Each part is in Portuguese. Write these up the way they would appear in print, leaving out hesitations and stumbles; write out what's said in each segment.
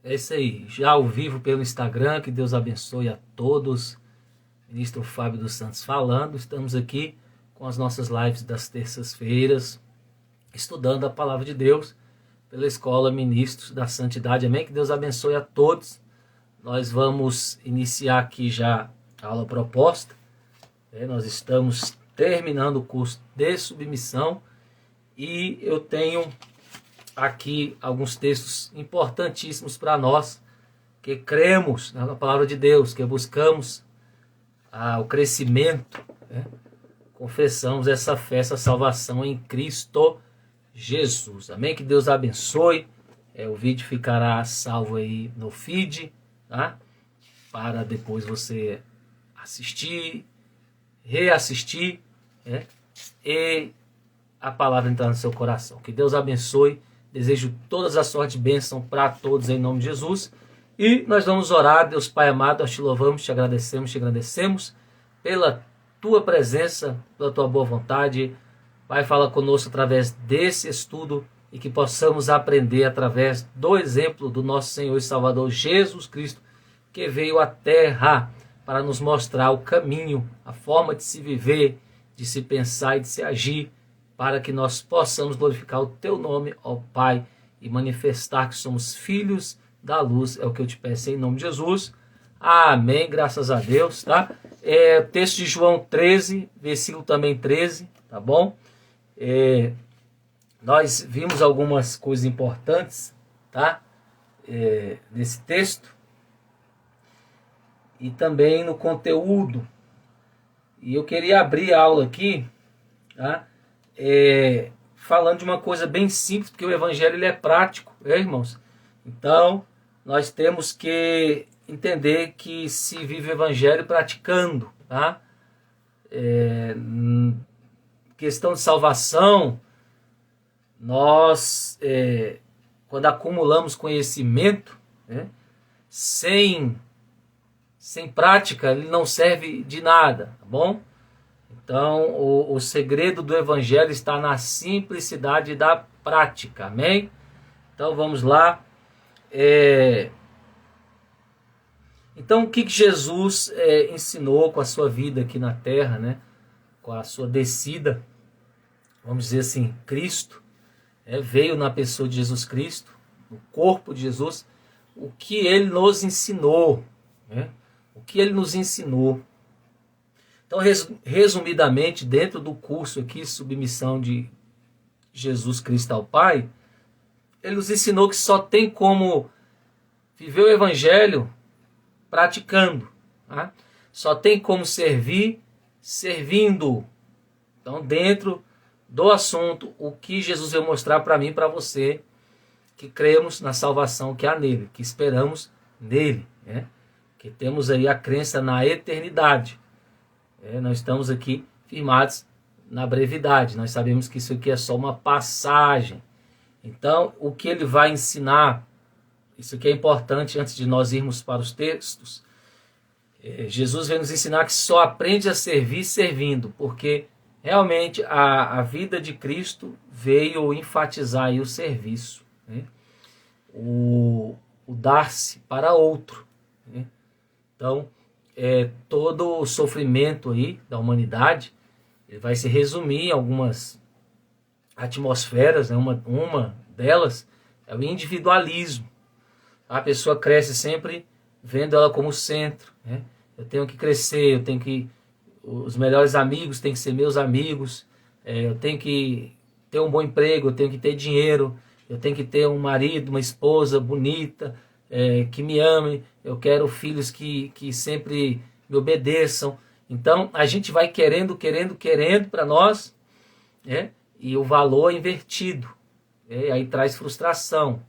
É isso aí, já ao vivo pelo Instagram, que Deus abençoe a todos. Ministro Fábio dos Santos falando, estamos aqui com as nossas lives das terças-feiras, estudando a Palavra de Deus pela Escola Ministros da Santidade, amém? Que Deus abençoe a todos. Nós vamos iniciar aqui já a aula proposta, nós estamos terminando o curso de submissão e eu tenho aqui alguns textos importantíssimos para nós, que cremos na palavra de Deus, que buscamos o crescimento, confessamos essa fé, essa salvação em Cristo Jesus. Amém? Que Deus abençoe. O vídeo ficará salvo aí no feed, tá? Para depois você assistir, reassistir, e a palavra entrar no seu coração. Que Deus abençoe. Desejo todas as sortes e bênção para todos em nome de Jesus. E nós vamos orar. Deus Pai amado, nós te louvamos, te agradecemos pela tua presença, pela tua boa vontade. Pai, fala conosco através desse estudo e que possamos aprender através do exemplo do nosso Senhor e Salvador Jesus Cristo, que veio à terra para nos mostrar o caminho, a forma de se viver, de se pensar e de se agir, para que nós possamos glorificar o teu nome, ó Pai, e manifestar que somos filhos da luz. É o que eu te peço em nome de Jesus. Amém, graças a Deus, tá? Texto de João 13, versículo também 13, tá bom? Nós vimos algumas coisas importantes, tá? Nesse texto. E também no conteúdo. E eu queria abrir a aula aqui, tá? Falando de uma coisa bem simples, porque o evangelho ele é prático, irmãos? Então, nós temos que entender que se vive o evangelho praticando, tá? Questão de salvação, nós, quando acumulamos conhecimento, sem prática, ele não serve de nada, tá bom? Então, o segredo do evangelho está na simplicidade da prática, amém? Então, vamos lá. Então, o que Jesus ensinou com a sua vida aqui na terra, né? Com a sua descida, vamos dizer assim, Cristo, veio na pessoa de Jesus Cristo, no corpo de Jesus, o que ele nos ensinou, o que ele nos ensinou. Então, resumidamente, dentro do curso aqui, Submissão de Jesus Cristo ao Pai, ele nos ensinou que só tem como viver o Evangelho praticando. Tá? Só tem como servir servindo. Então, dentro do assunto, o que Jesus veio mostrar para mim e para você, que cremos na salvação que há nele, que esperamos nele, que temos aí a crença na eternidade. Nós estamos aqui firmados na brevidade. Nós sabemos que isso aqui é só uma passagem. Então, o que ele vai ensinar, isso aqui é importante antes de nós irmos para os textos. Jesus vem nos ensinar que só aprende a servir servindo, porque realmente a vida de Cristo veio enfatizar aí o serviço, o dar-se para outro. Então, todo o sofrimento aí da humanidade, ele vai se resumir em algumas atmosferas, uma delas é o individualismo. A pessoa cresce sempre vendo ela como centro. Eu tenho que crescer, os melhores amigos têm que ser meus amigos, eu tenho que ter um bom emprego, eu tenho que ter dinheiro, eu tenho que ter um marido, uma esposa bonita, que me ame, eu quero filhos que sempre me obedeçam. Então a gente vai querendo para nós, e o valor é invertido, aí traz frustração.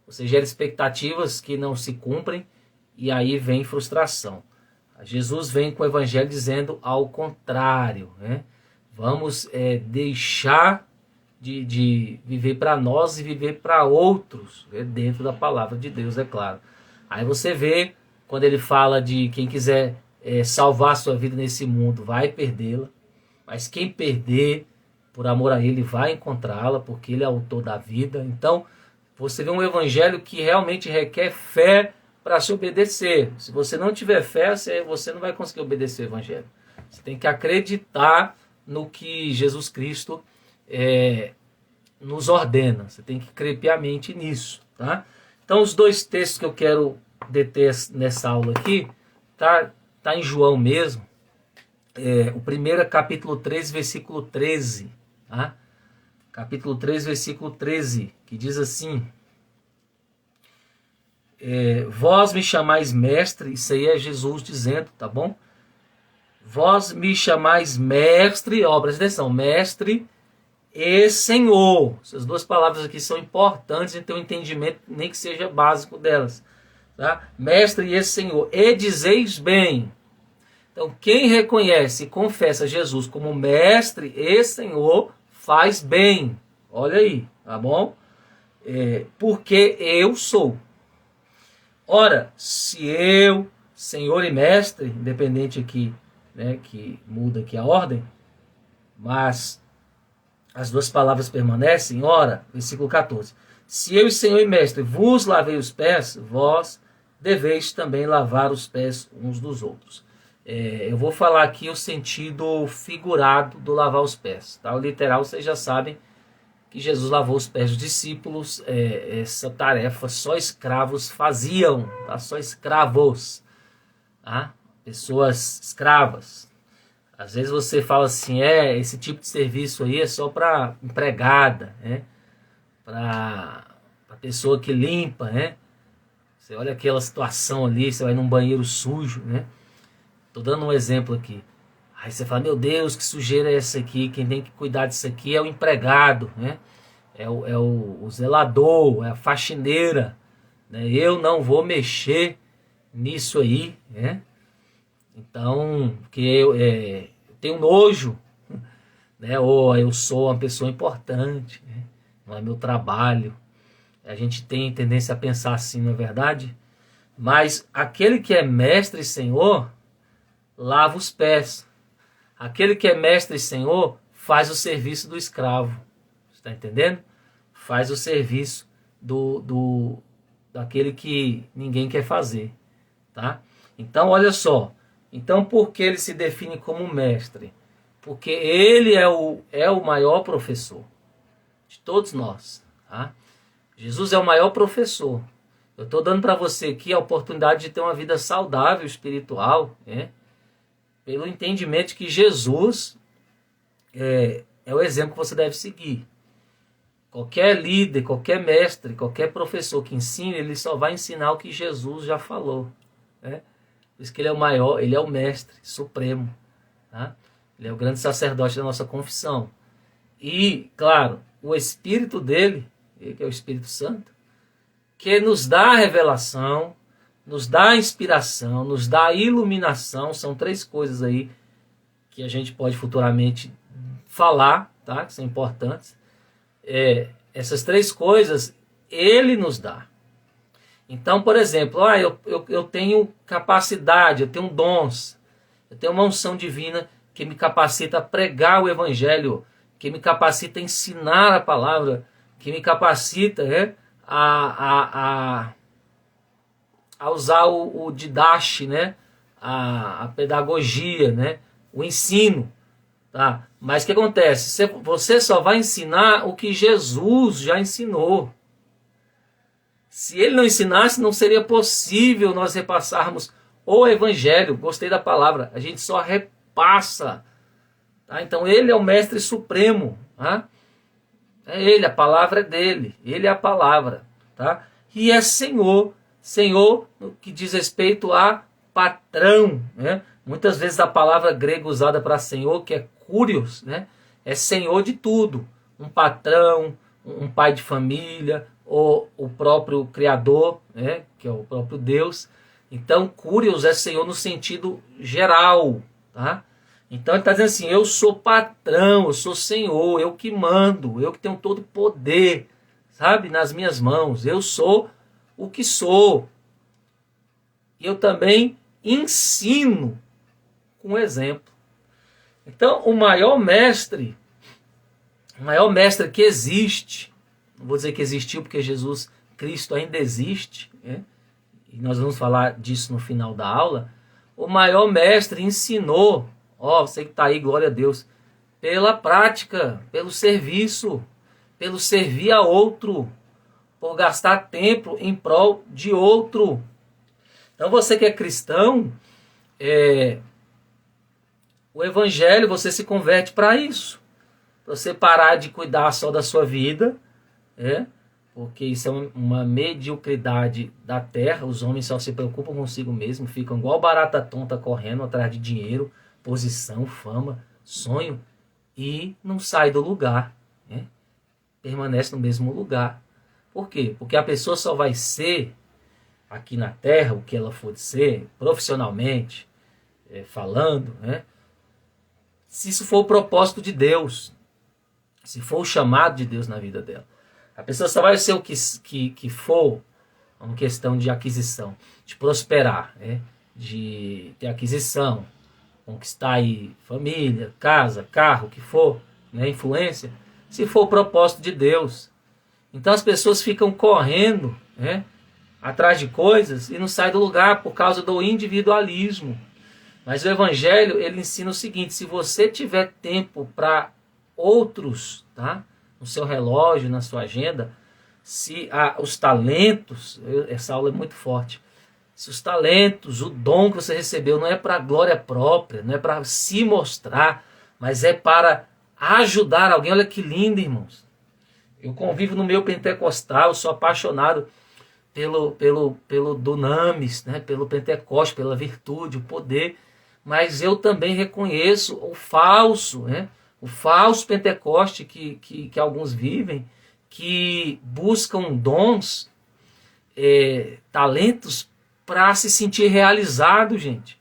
Você gera expectativas que não se cumprem e aí vem frustração. Jesus vem com o evangelho dizendo ao contrário, Vamos deixar de viver para nós e viver para outros, dentro da palavra de Deus, é claro. Aí você vê, quando ele fala de quem quiser salvar a sua vida nesse mundo, vai perdê-la, mas quem perder, por amor a ele, vai encontrá-la, porque ele é autor da vida. Então, você vê um evangelho que realmente requer fé para se obedecer. Se você não tiver fé, você não vai conseguir obedecer o evangelho. Você tem que acreditar no que Jesus Cristo nos ordena. Você tem que crer piamente nisso, tá? Então, os dois textos que eu quero deter nessa aula aqui, tá em João mesmo. O primeiro é capítulo 3, versículo 13, tá? Capítulo 3, versículo 13, que diz assim: vós me chamais mestre, isso aí é Jesus dizendo, tá bom? Vós me chamais mestre, ó, presta atenção, mestre e Senhor. Essas duas palavras aqui são importantes em ter um entendimento, nem que seja básico delas, tá? Mestre e Senhor, e dizeis bem. Então, quem reconhece e confessa Jesus como mestre e Senhor, faz bem. Olha aí, tá bom? Porque eu sou. Ora, se eu, Senhor e mestre, independente aqui, né, que muda aqui a ordem, mas as duas palavras permanecem. Ora, versículo 14: se eu, Senhor e mestre, vos lavei os pés, vós deveis também lavar os pés uns dos outros. Eu vou falar aqui o sentido figurado do lavar os pés, tá? O literal vocês já sabem que Jesus lavou os pés dos discípulos. Essa tarefa só escravos faziam, tá? Só escravos, tá? Pessoas escravas. Às vezes você fala assim, esse tipo de serviço aí é só para empregada, né? Para pessoa que limpa, né? Você olha aquela situação ali, você vai num banheiro sujo, né? Tô dando um exemplo aqui. Aí você fala, meu Deus, que sujeira é essa aqui? Quem tem que cuidar disso aqui é o empregado, né? É o zelador, é a faxineira, né? Eu não vou mexer nisso aí, né? Então, porque eu tenho nojo, né? Ou eu sou uma pessoa importante, né? Não é meu trabalho. A gente tem tendência a pensar assim, não é verdade? Mas aquele que é mestre e senhor, lava os pés. Aquele que é mestre e senhor, faz o serviço do escravo. Está entendendo? Faz o serviço daquele que ninguém quer fazer, tá? Então, olha só. Então, por que ele se define como mestre? Porque ele é o maior professor de todos nós, tá? Jesus é o maior professor. Eu estou dando para você aqui a oportunidade de ter uma vida saudável, espiritual, né? Pelo entendimento de que Jesus é o exemplo que você deve seguir. Qualquer líder, qualquer mestre, qualquer professor que ensine, ele só vai ensinar o que Jesus já falou, né? Por isso que ele é o maior, ele é o mestre supremo, tá? Ele é o grande sacerdote da nossa confissão. E, claro, o Espírito dele, que é o Espírito Santo, que nos dá a revelação, nos dá a inspiração, nos dá a iluminação. São três coisas aí que a gente pode futuramente falar, tá? Que são importantes. Essas três coisas ele nos dá. Então, por exemplo, eu tenho capacidade, eu tenho dons, eu tenho uma unção divina que me capacita a pregar o evangelho, que me capacita a ensinar a palavra, que me capacita, né, a usar o didache, né, a pedagogia, né, o ensino, tá? Mas o que acontece? Você só vai ensinar o que Jesus já ensinou. Se ele não ensinasse, não seria possível nós repassarmos o evangelho. Gostei da palavra. A gente só repassa, tá? Então ele é o mestre supremo, tá? É ele, a palavra é dele. Ele é a palavra, tá? E é Senhor. Senhor, no que diz respeito a patrão, né? Muitas vezes a palavra grega usada para Senhor, que é Kyrios, né? É Senhor de tudo. Um patrão, um pai de família, ou o próprio Criador, né? Que é o próprio Deus. Então, Kyrios é Senhor no sentido geral, tá? Então ele está dizendo assim, eu sou patrão, eu sou Senhor, eu que mando, eu que tenho todo o poder, sabe, nas minhas mãos. Eu sou o que sou. E eu também ensino com exemplo. Então, o maior mestre que existe, não vou dizer que existiu, porque Jesus Cristo ainda existe, né? E nós vamos falar disso no final da aula. O maior mestre ensinou, ó, você que está aí, glória a Deus, pela prática, pelo serviço, pelo servir a outro, por gastar tempo em prol de outro. Então você que é cristão, o evangelho, você se converte para isso. Para você parar de cuidar só da sua vida, porque isso é uma mediocridade da terra. Os homens só se preocupam consigo mesmo, ficam igual barata tonta correndo atrás de dinheiro, posição, fama, sonho, e não sai do lugar, né? Permanece no mesmo lugar. Por quê? Porque a pessoa só vai ser aqui na terra o que ela for de ser, profissionalmente, falando, né? Se isso for o propósito de Deus, se for o chamado de Deus na vida dela. A pessoa só vai ser o que for, uma questão de aquisição, de prosperar, né? De ter aquisição, conquistar aí família, casa, carro, o que for, né? Influência, se for o propósito de Deus. Então as pessoas ficam correndo, né, atrás de coisas e não saem do lugar por causa do individualismo. Mas o evangelho, ele ensina o seguinte: se você tiver tempo para outros, tá, no seu relógio, na sua agenda, se os talentos, essa aula é muito forte, se os talentos, o dom que você recebeu não é para glória própria, não é para se mostrar, mas é para ajudar alguém. Olha que lindo, irmãos. Eu convivo no meio pentecostal, sou apaixonado pelo dunamis, né? Pelo Pentecoste, pela virtude, o poder, mas eu também reconheço o falso, né? O falso Pentecoste que alguns vivem, que buscam dons, talentos para se sentir realizado, gente.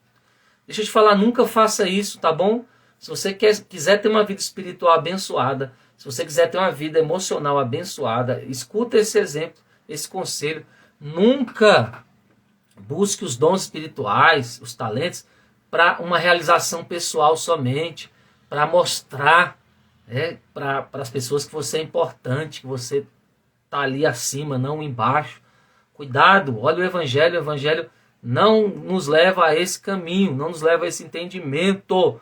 Deixa eu te falar, nunca faça isso, tá bom? Se você quiser ter uma vida espiritual abençoada, se você quiser ter uma vida emocional abençoada, escuta esse exemplo, esse conselho. Nunca busque os dons espirituais, os talentos, para uma realização pessoal somente, para mostrar, para as pessoas que você é importante, que você está ali acima, não embaixo. Cuidado, olha o evangelho não nos leva a esse caminho, não nos leva a esse entendimento,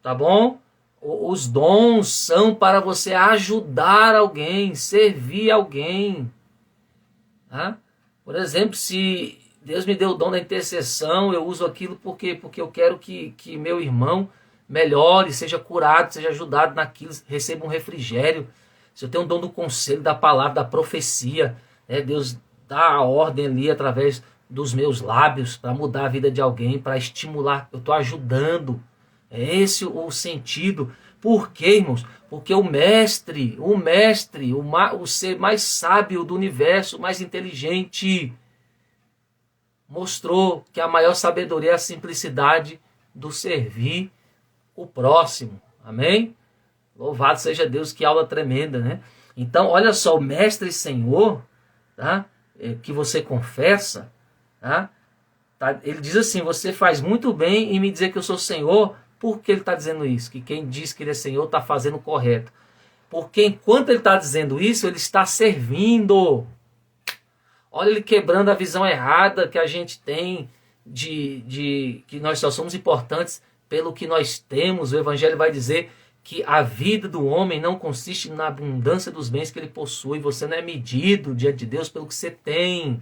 tá bom? Os dons são para você ajudar alguém, servir alguém, tá? Por exemplo, se Deus me deu o dom da intercessão, eu uso aquilo porque eu quero que meu irmão melhore, seja curado, seja ajudado naquilo, receba um refrigério. Se eu tenho o dom do conselho, da palavra, da profecia, Deus dá a ordem ali através dos meus lábios para mudar a vida de alguém, para estimular, eu estou ajudando. É esse o sentido. Por quê, irmãos? Porque o mestre, o ser mais sábio do universo, mais inteligente, mostrou que a maior sabedoria é a simplicidade do servir o próximo. Amém? Louvado seja Deus, que aula tremenda, né? Então, olha só, o mestre e Senhor, tá? Que você confessa, tá? Ele diz assim: você faz muito bem em me dizer que eu sou Senhor. Por que ele está dizendo isso? Que quem diz que ele é Senhor está fazendo o correto. Porque enquanto ele está dizendo isso, ele está servindo. Olha ele quebrando a visão errada que a gente tem de que nós só somos importantes pelo que nós temos. O Evangelho vai dizer que a vida do homem não consiste na abundância dos bens que ele possui. Você não é medido diante de Deus pelo que você tem.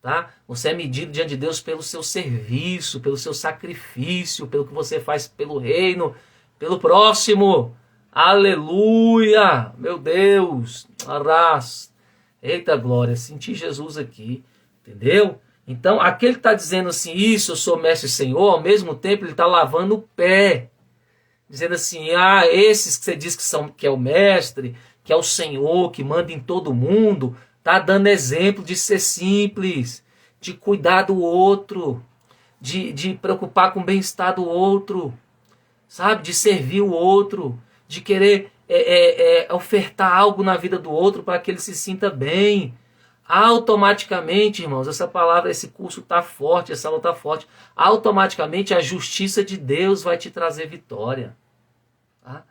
Tá? Você é medido diante de Deus pelo seu serviço, pelo seu sacrifício, pelo que você faz pelo reino, pelo próximo. Aleluia! Meu Deus! Arras! Eita glória! Senti Jesus aqui. Entendeu? Então, aquele que está dizendo assim, isso, eu sou mestre e Senhor, ao mesmo tempo ele está lavando o pé. Dizendo assim, esses que você diz que é o mestre, que é o Senhor, que manda em todo mundo, está dando exemplo de ser simples, de cuidar do outro, de preocupar com o bem-estar do outro, sabe? De servir o outro, de querer ofertar algo na vida do outro para que ele se sinta bem. Automaticamente, irmãos, essa palavra, esse curso está forte, essa aula está forte. Automaticamente a justiça de Deus vai te trazer vitória. Tá?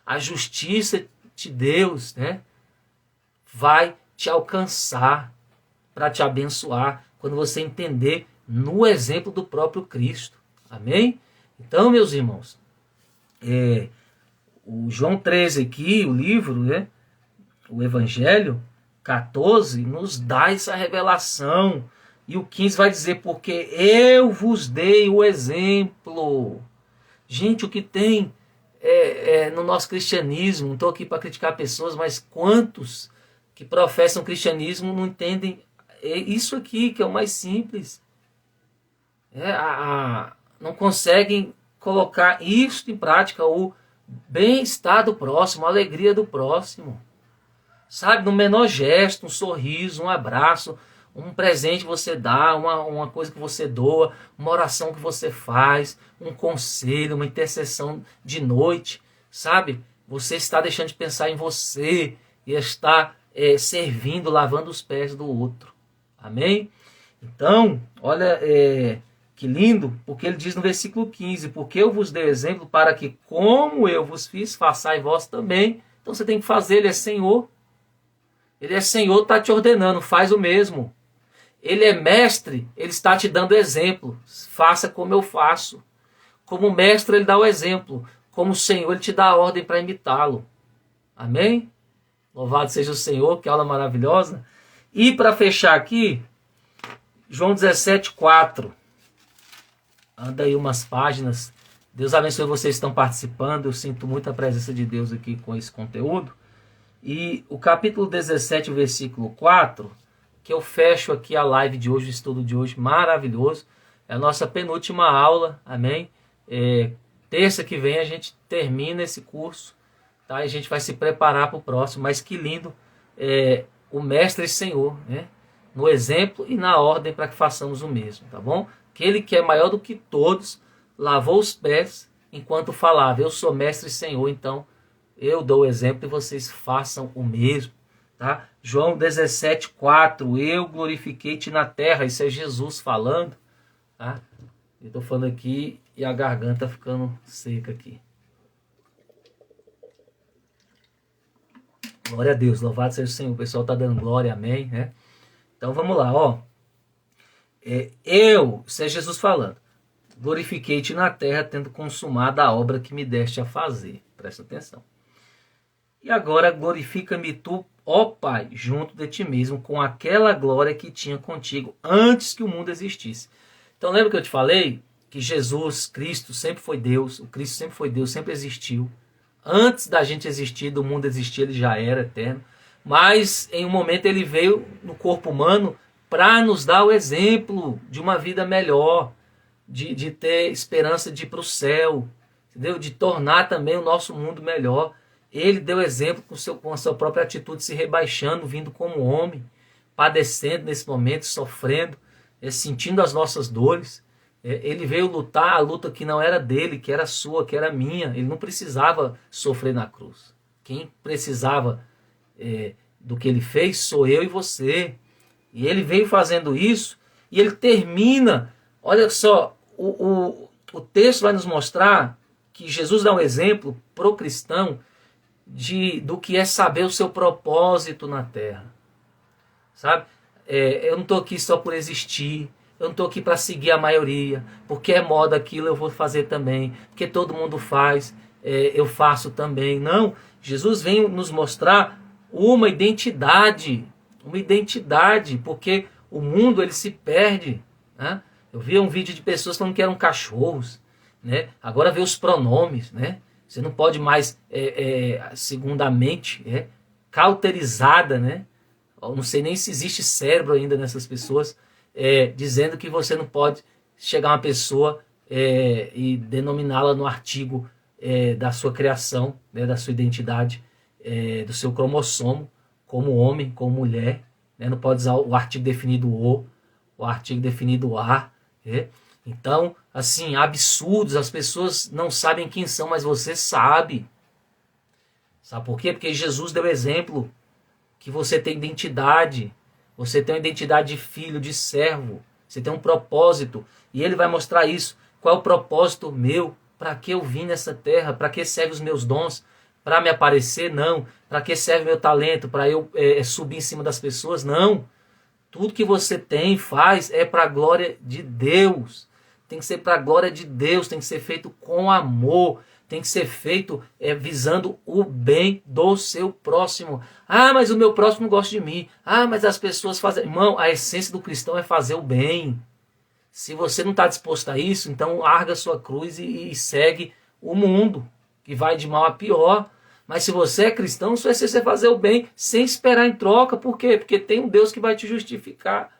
A justiça de Deus, né, vai te alcançar, para te abençoar, quando você entender no exemplo do próprio Cristo. Amém? Então, meus irmãos, o João 13 aqui, o livro, né, o Evangelho 14, nos dá essa revelação. E o 15 vai dizer, porque eu vos dei o exemplo. Gente, o que tem no nosso cristianismo, não estou aqui para criticar pessoas, mas quantos que professam cristianismo não entendem isso aqui, que é o mais simples. Não conseguem colocar isso em prática, o bem-estar do próximo, a alegria do próximo. Sabe, no menor gesto, um sorriso, um abraço, um presente que você dá, uma coisa que você doa, uma oração que você faz, um conselho, uma intercessão de noite, sabe? Você está deixando de pensar em você e está servindo, lavando os pés do outro. Amém? Então, olha que lindo, porque ele diz no versículo 15, porque eu vos dei exemplo para que, como eu vos fiz, façai vós também. Então você tem que fazer, ele é Senhor. Ele é Senhor, está te ordenando, faz o mesmo. Ele é mestre, ele está te dando exemplo. Faça como eu faço. Como mestre, ele dá o exemplo. Como Senhor, ele te dá a ordem para imitá-lo. Amém? Louvado seja o Senhor, que aula maravilhosa. E para fechar aqui, João 17, 4. Anda aí umas páginas. Deus abençoe vocês que estão participando. Eu sinto muita presença de Deus aqui com esse conteúdo. E o capítulo 17, versículo 4, que eu fecho aqui a live de hoje, o estudo de hoje, maravilhoso. É a nossa penúltima aula, amém? Terça que vem a gente termina esse curso, tá? E a gente vai se preparar para o próximo, mas que lindo o Mestre e Senhor, né? No exemplo e na ordem para que façamos o mesmo, tá bom? Aquele que é maior do que todos, lavou os pés enquanto falava, eu sou Mestre e Senhor, então eu dou o exemplo e vocês façam o mesmo, tá? João 17, 4, eu glorifiquei-te na terra, isso é Jesus falando, tá? Eu estou falando aqui e a garganta ficando seca aqui. Glória a Deus, louvado seja o Senhor, o pessoal está dando glória, amém, né? Então vamos lá, ó. Isso é Jesus falando, glorifiquei-te na terra, tendo consumado a obra que me deste a fazer, presta atenção. E agora glorifica-me tu, ó Pai, junto de ti mesmo, com aquela glória que tinha contigo antes que o mundo existisse. Então lembra que eu te falei que Jesus, Cristo, sempre foi Deus, o Cristo sempre foi Deus, sempre existiu. Antes da gente existir, do mundo existir, ele já era eterno. Mas em um momento ele veio no corpo humano para nos dar o exemplo de uma vida melhor, de ter esperança de ir para o céu, entendeu? De tornar também o nosso mundo melhor. Ele deu exemplo com a sua própria atitude, se rebaixando, vindo como homem, padecendo nesse momento, sofrendo, sentindo as nossas dores. Ele veio lutar a luta que não era dele, que era sua, que era minha. Ele não precisava sofrer na cruz. Quem precisava do que ele fez sou eu e você. E ele veio fazendo isso e ele termina. Olha só, o texto vai nos mostrar que Jesus dá um exemplo pro cristão do que é saber o seu propósito na terra, sabe? Eu não estou aqui só por existir, eu não estou aqui para seguir a maioria, porque é moda aquilo eu vou fazer também, porque todo mundo faz, eu faço também. Não, Jesus vem nos mostrar uma identidade, porque o mundo ele se perde, né? Eu vi um vídeo de pessoas falando que eram cachorros, né? Agora vê os pronomes, né? Você não pode mais, segundo a mente, cauterizada, né? Eu não sei nem se existe cérebro ainda nessas pessoas, dizendo que você não pode chegar a uma pessoa e denominá-la no artigo da sua criação, né? Da sua identidade, do seu cromossomo, como homem, como mulher, né? Não pode usar o artigo definido o artigo definido a. Então, assim, absurdos, as pessoas não sabem quem são, mas você sabe. Sabe por quê? Porque Jesus deu exemplo que você tem identidade, você tem uma identidade de filho, de servo, você tem um propósito, e ele vai mostrar isso. Qual é o propósito meu? Para que eu vim nessa terra? Para que servem os meus dons? para me aparecer? Não. Para que serve meu talento? Para eu subir em cima das pessoas? Não. Tudo que você tem, faz, é para a glória de Deus. Tem que ser para a glória de Deus, tem que ser feito com amor, tem que ser feito visando o bem do seu próximo. Ah, mas o meu próximo gosta de mim. Ah, mas as pessoas fazem... Irmão, a essência do cristão é fazer o bem. Se você não está disposto a isso, então larga a sua cruz e segue o mundo, que vai de mal a pior. Mas se você é cristão, sua essência é fazer o bem sem esperar em troca. Por quê? Porque tem um Deus que vai te justificar.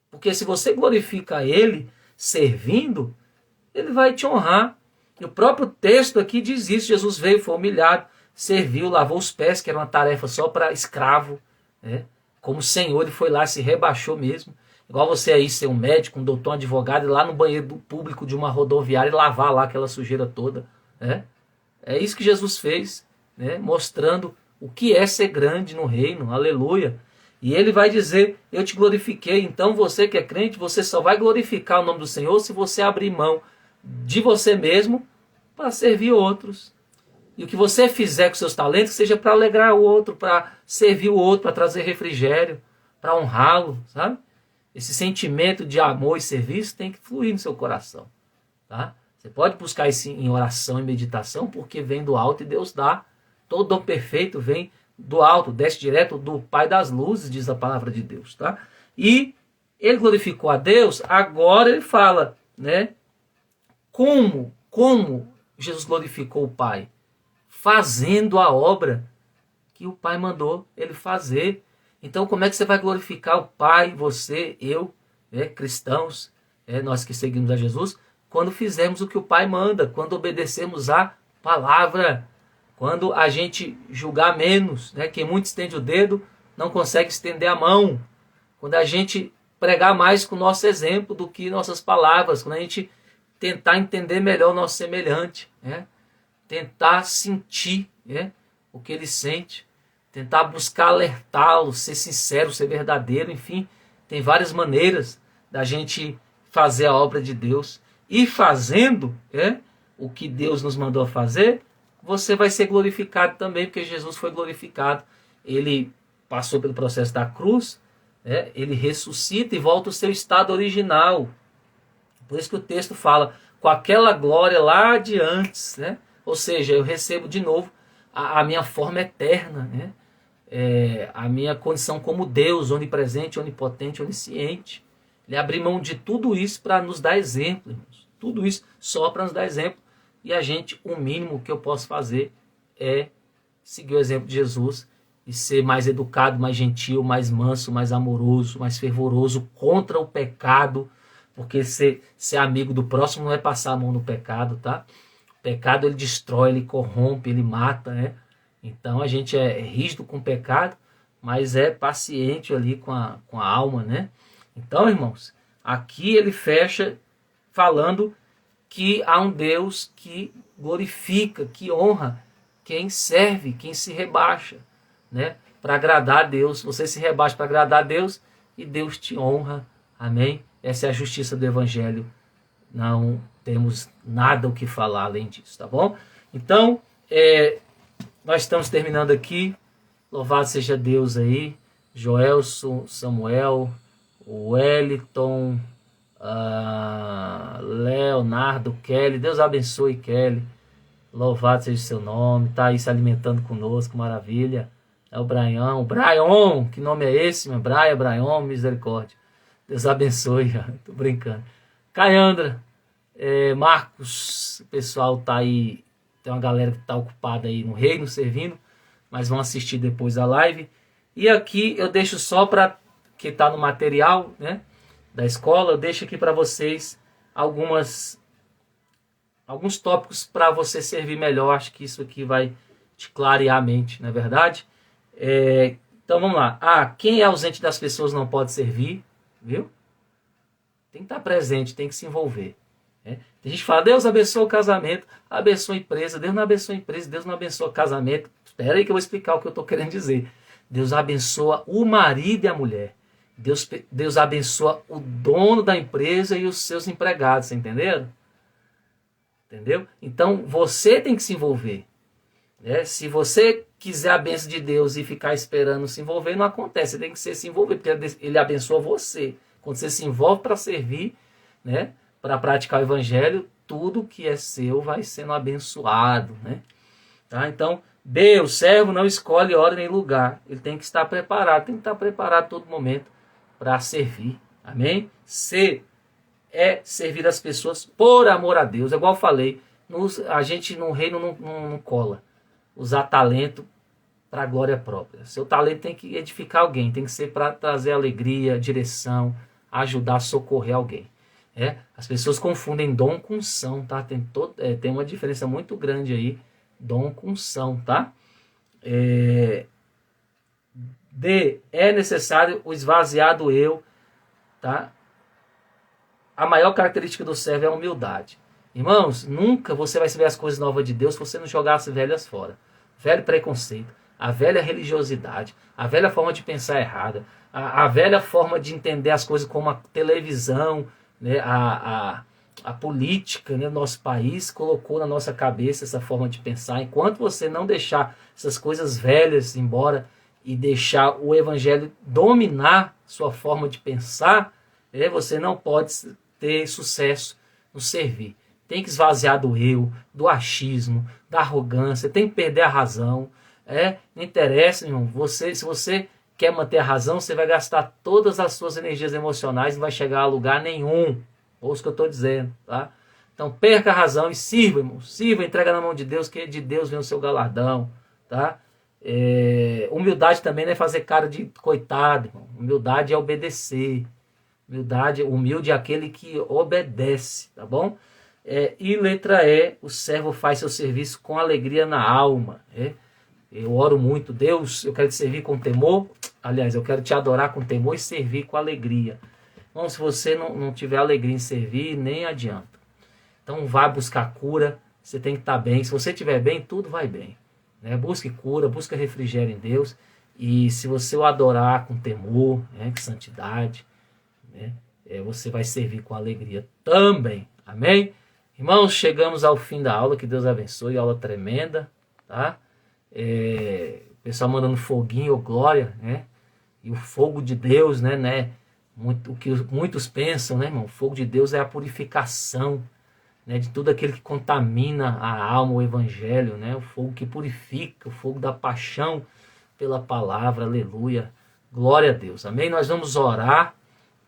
Porque se você glorifica Ele servindo, Ele vai te honrar. E o próprio texto aqui diz isso. Jesus veio, foi humilhado, serviu, lavou os pés, que era uma tarefa só para escravo. Né? Como Senhor, Ele foi lá, se rebaixou mesmo. Igual você aí ser um médico, um doutor, um advogado, ir lá no banheiro público de uma rodoviária e lavar lá aquela sujeira toda. Né? É isso que Jesus fez, né? Mostrando o que é ser grande no reino. Aleluia. E Ele vai dizer, eu te glorifiquei. Então você que é crente, você só vai glorificar o nome do Senhor se você abrir mão de você mesmo para servir outros. E o que você fizer com seus talentos, seja para alegrar o outro, para servir o outro, para trazer refrigério, para honrá-lo, sabe? Esse sentimento de amor e serviço tem que fluir no seu coração. Tá? Você pode buscar isso em oração e meditação, porque vem do alto e Deus dá. Todo dom perfeito vem do alto, desce direto do Pai das luzes, diz a palavra de Deus. Tá? E Ele glorificou a Deus, agora Ele fala, né? Como Jesus glorificou o Pai? Fazendo a obra que o Pai mandou Ele fazer. Então, como é que você vai glorificar o Pai, você, eu, cristãos, nós que seguimos a Jesus, quando fizermos o que o Pai manda, quando obedecemos a palavra, quando a gente julgar menos, né? Quem muito estende o dedo não consegue estender a mão. Quando a gente pregar mais com o nosso exemplo do que nossas palavras, quando a gente tentar entender melhor o nosso semelhante, né? Tentar sentir, né? O que ele sente, tentar buscar alertá-lo, ser sincero, ser verdadeiro, enfim, tem várias maneiras da gente fazer a obra de Deus. E fazendo o que Deus nos mandou fazer, você vai ser glorificado também, porque Jesus foi glorificado. Ele passou pelo processo da cruz, ele ressuscita e volta ao seu estado original. Por isso que o texto fala, com aquela glória lá de antes, né? Ou seja, eu recebo de novo a minha forma eterna, né? A minha condição como Deus, onipresente, onipotente, onisciente. Ele abriu mão de tudo isso para nos dar exemplo, irmãos. Tudo isso só para nos dar exemplo. E a gente, o mínimo que eu posso fazer é seguir o exemplo de Jesus e ser mais educado, mais gentil, mais manso, mais amoroso, mais fervoroso contra o pecado. Porque ser amigo do próximo não é passar a mão no pecado, tá? O pecado ele destrói, ele corrompe, ele mata, né? Então a gente é rígido com o pecado, mas é paciente ali com a alma, né? Então, irmãos, aqui ele fecha falando que há um Deus que glorifica, que honra quem serve, quem se rebaixa, né? Para agradar a Deus. Você se rebaixa para agradar a Deus e Deus te honra. Amém? Essa é a justiça do Evangelho. Não temos nada o que falar além disso, tá bom? Então, nós estamos terminando aqui. Louvado seja Deus aí. Joelson, Samuel, Wellington, Leonardo, Kelly. Deus abençoe, Kelly. Louvado seja o seu nome. Está aí se alimentando conosco, maravilha. É o Brian. Brian, que nome é esse, meu? Brian, misericórdia. Deus abençoe. Tô brincando. Caiandra, Marcos, o pessoal tá aí. Tem uma galera que está ocupada aí no reino, servindo, mas vão assistir depois a live. E aqui eu deixo só para que está no material, né, da escola, eu deixo aqui para vocês alguns tópicos para você servir melhor. Acho que isso aqui vai te clarear a mente, não é verdade? Então vamos lá. Quem é ausente das pessoas não pode servir, viu? Tem que estar presente, tem que se envolver. Tem gente que fala, Deus abençoa o casamento, abençoa a empresa. Deus não abençoa a empresa, Deus não abençoa o casamento. Espera aí que eu vou explicar o que eu estou querendo dizer. Deus abençoa o marido e a mulher. Deus abençoa o dono da empresa e os seus empregados, entenderam? Entendeu? Então você tem que se envolver. né? Se você quiser a bênção de Deus e ficar esperando se envolver, não acontece. Você tem que se envolver, porque ele abençoa você. Quando você se envolve para servir, né, para praticar o evangelho, tudo que é seu vai sendo abençoado, né? Tá? Então, B, o servo não escolhe hora nem lugar. Ele tem que estar preparado, tem que estar preparado a todo momento para servir. Amém? C, é servir as pessoas por amor a Deus. É igual eu falei, a gente no reino não cola. Usar talento para a glória própria. Seu talento tem que edificar alguém, tem que ser para trazer alegria, direção, ajudar, socorrer alguém. As pessoas confundem dom com unção, tá? Tem uma diferença muito grande aí, dom com unção, tá? D, é necessário o esvaziar do eu, tá? A maior característica do servo é a humildade. Irmãos, nunca você vai saber as coisas novas de Deus se você não jogar as velhas fora. Velho preconceito, a velha religiosidade, a velha forma de pensar errada, a velha forma de entender as coisas como a televisão, né, a política, né, do nosso país colocou na nossa cabeça essa forma de pensar. Enquanto você não deixar essas coisas velhas embora e deixar o evangelho dominar sua forma de pensar, você não pode ter sucesso no servir. Tem que esvaziar do eu, do achismo, da arrogância, tem que perder a razão. Não interessa, irmão. Se você quer manter a razão, você vai gastar todas as suas energias emocionais e não vai chegar a lugar nenhum. Ouça o que eu estou dizendo, tá? Então perca a razão e sirva, irmão. Sirva, entrega na mão de Deus, que de Deus vem o seu galardão, tá? Humildade também não é fazer cara de coitado, irmão. Humildade é obedecer. Humilde é aquele que obedece, tá bom? E letra E, o servo faz seu serviço com alegria na alma. Eu oro muito, Deus, eu quero te servir com temor. Aliás, eu quero te adorar com temor e servir com alegria. Então, se você não tiver alegria em servir, nem adianta. Então, vá buscar cura, você tem que estar bem. Se você estiver bem, tudo vai bem. Né? Busque cura, busque refrigério em Deus. E se você o adorar com temor, com santidade, né, você vai servir com alegria também. Amém? Irmãos, chegamos ao fim da aula. Que Deus abençoe. Aula tremenda. Tá? O pessoal mandando foguinho, glória, né? E o fogo de Deus, né? O que muitos pensam, né, irmão? O fogo de Deus é a purificação, né, de tudo aquilo que contamina a alma, o evangelho, né? O fogo que purifica, o fogo da paixão pela palavra, aleluia. Glória a Deus, amém? Nós vamos orar,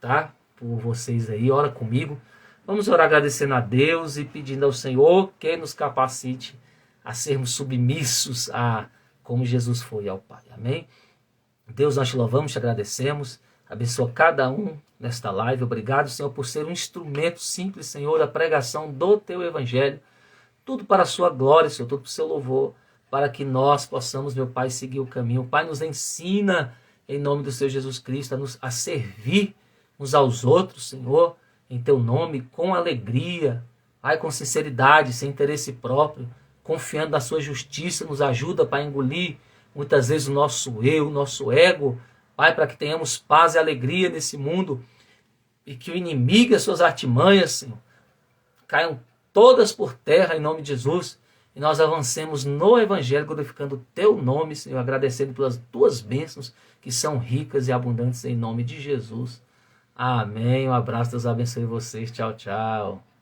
tá? Por vocês aí, ora comigo. Vamos orar agradecendo a Deus e pedindo ao Senhor que nos capacite a sermos submissos a como Jesus foi ao Pai, amém? Deus, nós te louvamos, te agradecemos. Abençoa cada um nesta live. Obrigado, Senhor, por ser um instrumento simples, Senhor, da pregação do Teu Evangelho. Tudo para a Sua glória, Senhor, tudo para o Seu louvor, para que nós possamos, meu Pai, seguir o caminho. Pai, nos ensina, em nome do Senhor Jesus Cristo, a servir uns aos outros, Senhor, em Teu nome, com alegria, Pai, com sinceridade, sem interesse próprio, confiando na Sua justiça. Nos ajuda, Pai, a engolir muitas vezes o nosso eu, o nosso ego, Pai, para que tenhamos paz e alegria nesse mundo e que o inimigo e as suas artimanhas, Senhor, caiam todas por terra em nome de Jesus e nós avancemos no Evangelho glorificando o Teu nome, Senhor, agradecendo pelas Tuas bênçãos que são ricas e abundantes em nome de Jesus. Amém. Um abraço, Deus abençoe vocês. Tchau, tchau.